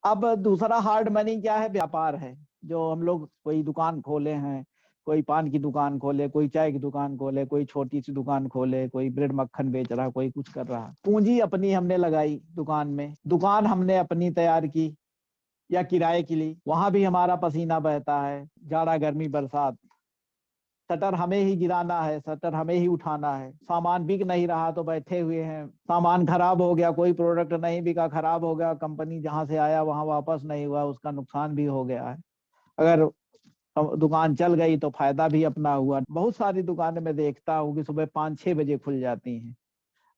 अब दूसरा hard money क्या है? व्यापार है। जो हम लोग कोई दुकान खोले हैं, कोई पान की दुकान खोले, कोई चाय की दुकान खोले, कोई छोटी सी दुकान खोले, कोई ब्रेड मक्खन बेच रहा, कोई कुछ कर रहा। पूंजी अपनी हमने लगाई दुकान में, दुकान हमने अपनी तैयार की या किराए की ली, वहां भी हमारा पसीना बहता है, जाड़ा गर्मी बरसात। शटर हमें ही गिराना है, शटर हमें ही उठाना है। सामान बिक नहीं रहा तो बैठे हुए हैं, सामान खराब हो गया, कोई प्रोडक्ट नहीं बिका, खराब हो गया, कंपनी जहां से आया वहां वापस नहीं हुआ, उसका नुकसान भी हो गया है। अगर दुकान चल गई तो फायदा भी अपना हुआ। बहुत सारी दुकानें मैं देखता हूँ कि सुबह 5-6 बजे खुल जाती हैं,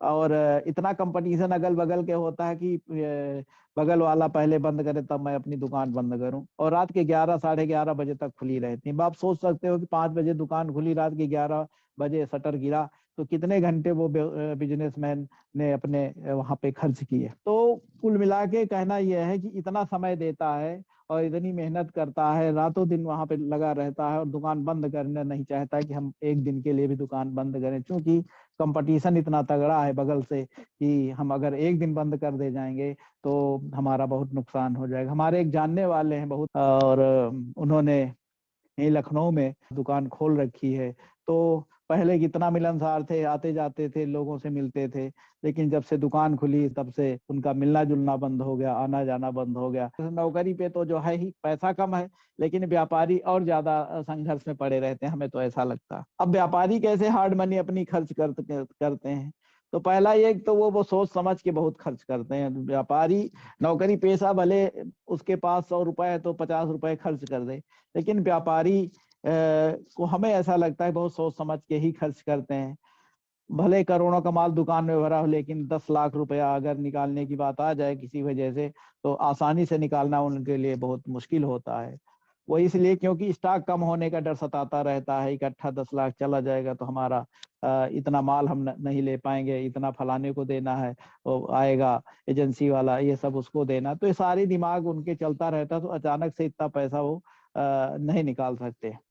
और इतना कंपटीशन अगल बगल के होता है कि बगल वाला पहले बंद करे तब मैं अपनी दुकान बंद करूं, और रात के 11-11:30 बजे तक खुली रहती है। आप सोच सकते हो कि 5 बजे दुकान खुली, रात के 11 बजे शटर गिरा, तो कितने घंटे वो बिजनेसमैन ने अपने वहां पे खर्च किए। तो कुल मिला के कहना यह है कि इतना समय देता है और इतनी मेहनत करता है, रातों दिन वहां पे लगा रहता है, और दुकान बंद करना नहीं चाहता कि हम एक दिन के लिए भी दुकान बंद करें, क्योंकि कंपटीशन इतना तगड़ा है बगल से कि हम अगर एक दिन बंद कर दे जाएंगे तो हमारा बहुत नुकसान हो जाएगा। हमारे एक जानने वाले हैं बहुत, और उन्होंने यही लखनऊ में दुकान खोल रखी है। तो पहले कितना मिलनसार थे, आते जाते थे, लोगों से मिलते थे, लेकिन जब से दुकान खुली तब से उनका मिलना जुलना बंद हो गया, आना जाना बंद हो गया। नौकरी पे तो जो है ही पैसा कम है, लेकिन व्यापारी और ज्यादा संघर्ष में पड़े रहते हैं, हमें तो ऐसा लगता है। अब व्यापारी कैसे हार्ड मनी अपनी खर्च करते हैं? तो पहला ये तो वो सोच समझ के बहुत खर्च करते हैं। व्यापारी नौकरी पेशा भले उसके पास 100 रुपए है तो 50 रुपए खर्च कर दे, लेकिन व्यापारी को हमें ऐसा लगता है बहुत सोच समझ के ही खर्च करते हैं। भले करोड़ों का माल दुकान में भरा हो, लेकिन 10 लाख रुपया अगर निकालने की बात आ जाए किसी वजह से, तो आसानी से निकालना उनके लिए बहुत मुश्किल होता है। वो इसलिए क्योंकि स्टॉक कम होने का डर सताता रहता है। इकट्ठा 10 लाख चला जाएगा तो हमारा इतना माल हम नहीं ले पाएंगे, इतना फलाने को देना है, वो आएगा एजेंसी वाला, ये सब उसको देना, तो ये सारी दिमाग उनके चलता रहता, तो अचानक से इतना पैसा वो नहीं निकाल सकते।